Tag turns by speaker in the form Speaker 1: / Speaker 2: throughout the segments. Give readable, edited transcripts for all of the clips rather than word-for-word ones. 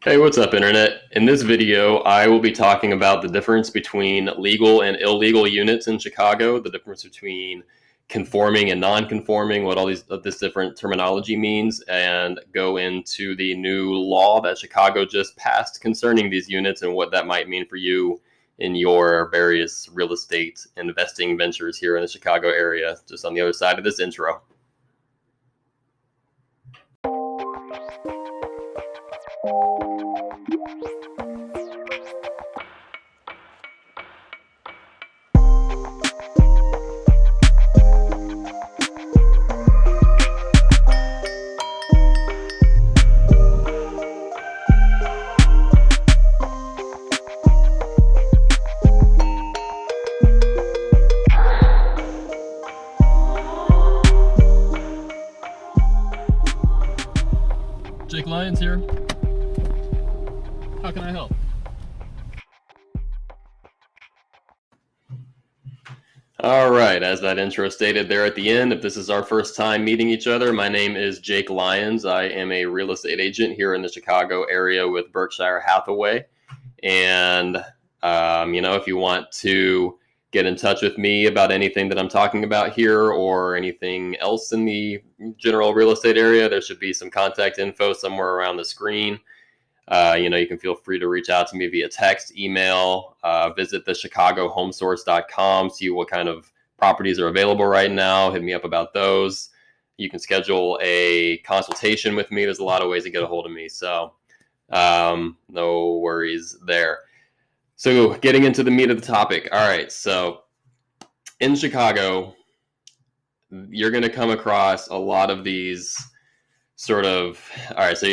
Speaker 1: Hey, what's up, Internet? In this video, I will be talking about the difference between legal and illegal units in Chicago, the difference between conforming and non-conforming, what all this different terminology means, and go into the new law that Chicago just passed concerning these units and what that might mean for you in your various real estate investing ventures here in the Chicago area, just on the other side of this intro.
Speaker 2: Jake Lyons here. How can I help?
Speaker 1: All right, as that intro stated there at the end, if this is our first time meeting each other, my name is Jake Lyons. I am a real estate agent here in the Chicago area with Berkshire Hathaway. And, if you want to get in touch with me about anything that I'm talking about here or anything else in the general real estate area, there should be some contact info somewhere around the screen. You can feel free to reach out to me via text, email, visit the chicagohomesource.com, see what kind of properties are available right now. Hit me up about those. You can schedule a consultation with me. There's a lot of ways to get a hold of me. So no worries there. So getting into the meat of the topic. All right. So in Chicago, you're going to come across a lot of these sort of, all right, so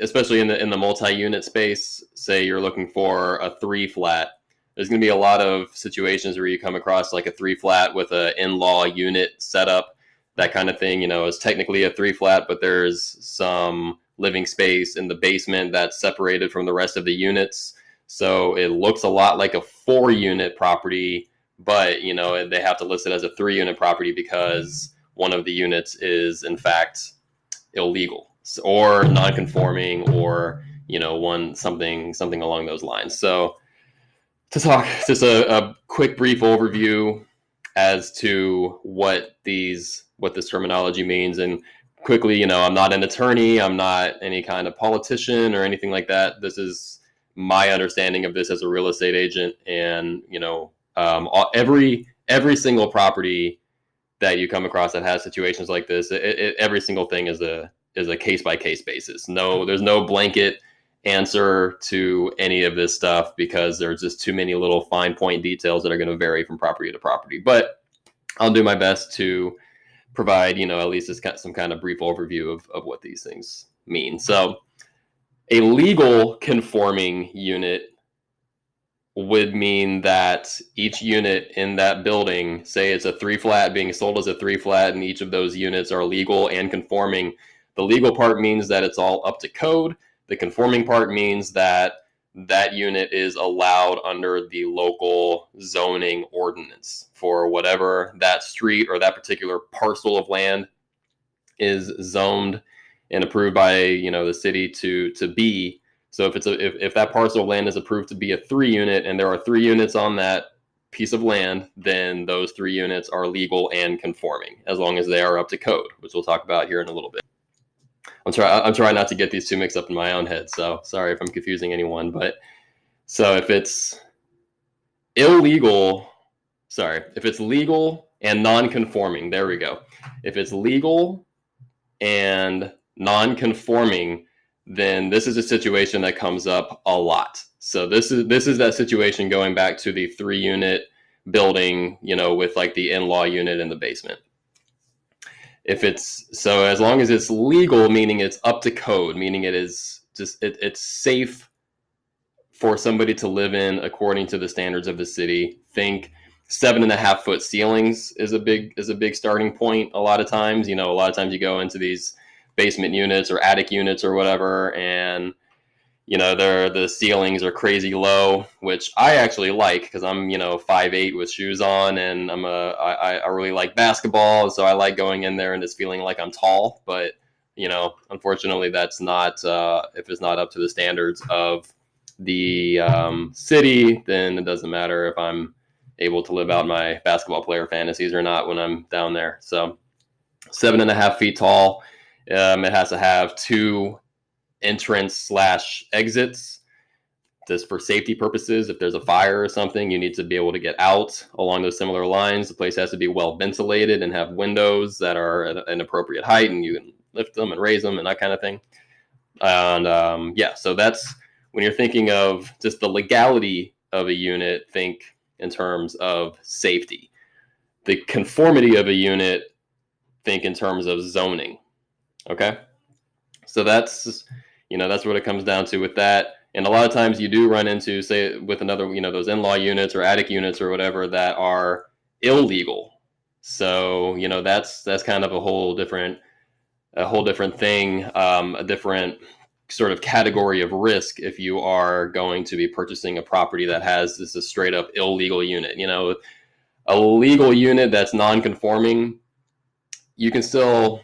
Speaker 1: especially in the multi-unit space, say you're looking for a 3 flat, there's going to be a lot of situations where you come across like a 3 flat with an in-law unit setup, that kind of thing. It's technically a 3 flat, but there's some living space in the basement that's separated from the rest of the units, so it looks a lot like a 4-unit property, but they have to list it as a 3-unit property because one of the units is in fact illegal or non-conforming, or something along those lines. So to talk just a quick brief overview as to what this terminology means, and quickly, I'm not an attorney, I'm not any kind of politician or anything like that. This is my understanding of this as a real estate agent, and every single property that you come across that has situations like this, every single thing is a case by case basis. There's no blanket answer to any of this stuff because there's just too many little fine point details that are going to vary from property to property. But I'll do my best to provide, at least some kind of brief overview of what these things mean. So a legal conforming unit would mean that each unit in that building, say it's a 3 flat being sold as a 3 flat, and each of those units are legal and conforming. The legal part means that it's all up to code. The conforming part means that that unit is allowed under the local zoning ordinance for whatever that street or that particular parcel of land is zoned and approved by the city to be. So if that parcel of land is approved to be a 3-unit and there are 3 units on that piece of land, then those 3 units are legal and conforming as long as they are up to code, which we'll talk about here in a little bit. I'm trying not to get these two mixed up in my own head, so sorry if I'm confusing anyone. But so if it's legal and non-conforming, there we go. If it's legal and non-conforming, then this is a situation that comes up a lot. So this is that situation going back to the 3-unit building, with like the in-law unit in the basement. As long as it's legal, meaning it's up to code, meaning it is just it's safe for somebody to live in according to the standards of the city. Think 7.5-foot ceilings is a big starting point. A lot of times, you go into these basement units or attic units or whatever, and the ceilings are crazy low, which I actually like because I'm 5'8" with shoes on, and I really like basketball, so I like going in there and just feeling like I'm tall. But unfortunately, that's not if it's not up to the standards of the city, then it doesn't matter if I'm able to live out my basketball player fantasies or not when I'm down there. So 7.5 feet tall. It has to have 2 entrance/exits. Just for safety purposes, if there's a fire or something, you need to be able to get out along those similar lines. The place has to be well ventilated and have windows that are at an appropriate height, and you can lift them and raise them and that kind of thing. And so that's when you're thinking of just the legality of a unit, think in terms of safety. The conformity of a unit, think in terms of zoning. Okay, so that's what it comes down to with that. And a lot of times you do run into, say, with another, those in-law units or attic units or whatever that are illegal. So that's kind of a whole different thing, a different sort of category of risk if you are going to be purchasing a property that has this a straight up illegal unit. A legal unit that's non-conforming, you can still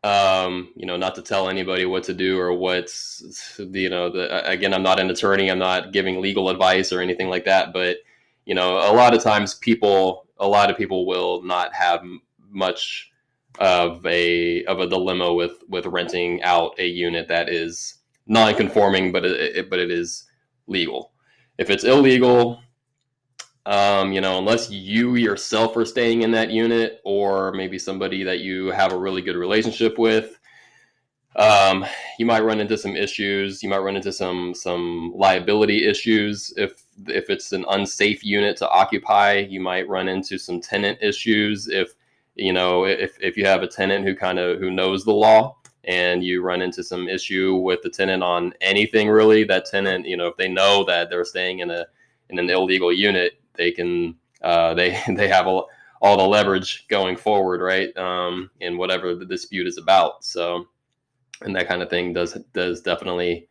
Speaker 1: not to tell anybody what to do or what's, again, I'm not an attorney. I'm not giving legal advice or anything like that. But, a lot of times a lot of people will not have much of a dilemma with renting out a unit that is non-conforming, but it is legal. If it's illegal, unless you yourself are staying in that unit or maybe somebody that you have a really good relationship with, you might run into some issues. You might run into some liability issues. If it's an unsafe unit to occupy, you might run into some tenant issues. If you have a tenant who knows the law and you run into some issue with the tenant on anything really, that tenant, if they know that they're staying in an illegal unit, they can they have all the leverage going forward, right? In whatever the dispute is about. So, and that kind of thing does definitely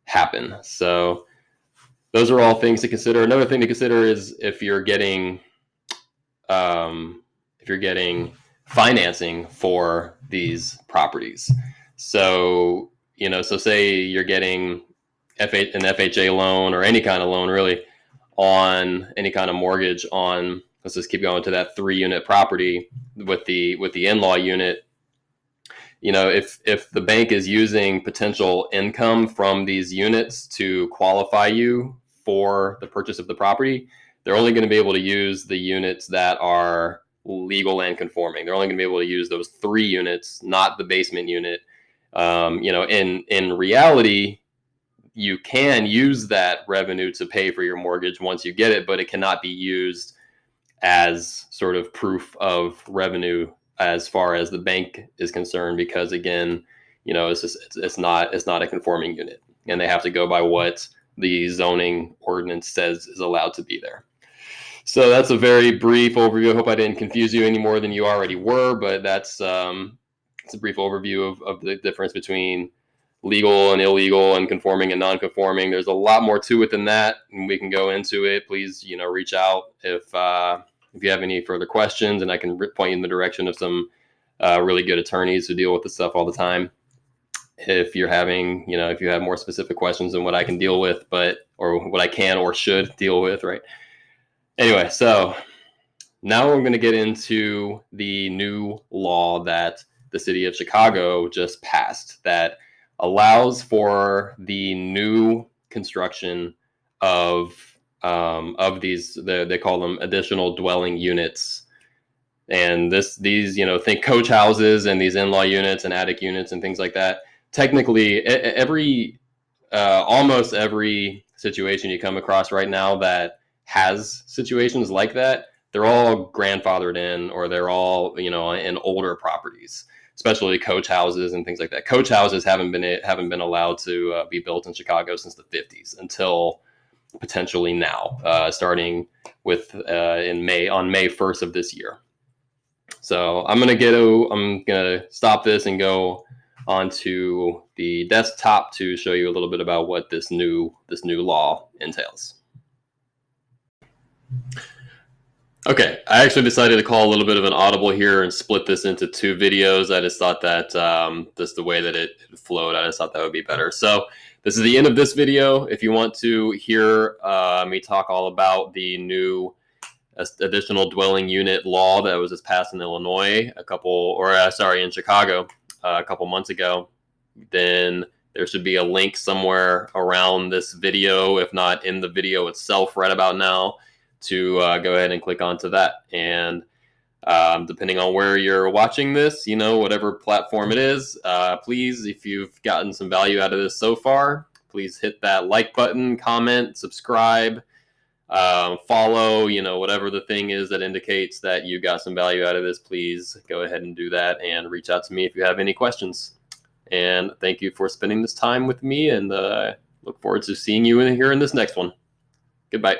Speaker 1: happen. So those are all things to consider. Another thing to consider is if you're getting financing for these properties. So so say you're getting an FHA loan or any kind of loan really on any kind of mortgage on, let's just keep going to that 3-unit property with the in-law unit. If the bank is using potential income from these units to qualify you for the purchase of the property, they're only going to be able to use the units that are legal and conforming. They're only going to be able to use those 3 units, not the basement unit. In reality, you can use that revenue to pay for your mortgage once you get it, but it cannot be used as sort of proof of revenue as far as the bank is concerned, because again, it's not a conforming unit, and they have to go by what the zoning ordinance says is allowed to be there. So that's a very brief overview. I hope I didn't confuse you any more than you already were, but that's it's a brief overview of the difference between legal and illegal and conforming and non-conforming. There's a lot more to it than that, and we can go into it. Please, reach out if you have any further questions, and I can point you in the direction of some really good attorneys who deal with this stuff all the time. If you're having, if you have more specific questions than what I can deal with, or what I can or should deal with, right? Anyway, so now we're going to get into the new law that the city of Chicago just passed that allows for the new construction of these, they call them additional dwelling units. And these, think coach houses and these in-law units and attic units and things like that. Technically, almost every situation you come across right now that has situations like that, they're all grandfathered in, or they're all, in older properties, especially coach houses and things like that. Coach houses haven't been allowed to be built in Chicago since the 50s until potentially now, starting with on May 1st of this year. So I'm gonna stop this and go onto the desktop to show you a little bit about what this new law entails. Okay, I actually decided to call a little bit of an audible here and split this into two videos. I just thought that just the way that it flowed, I just thought that would be better. So this is the end of this video. If you want to hear me talk all about the new additional dwelling unit law that was just passed in Illinois in Chicago a couple months ago, then there should be a link somewhere around this video, if not in the video itself right about now, to go ahead and click onto that. And depending on where you're watching this, whatever platform it is, please, if you've gotten some value out of this so far, please hit that like button, comment, subscribe, follow, whatever the thing is that indicates that you got some value out of this. Please go ahead and do that and reach out to me if you have any questions. And thank you for spending this time with me, and look forward to seeing you here in this next one. Goodbye.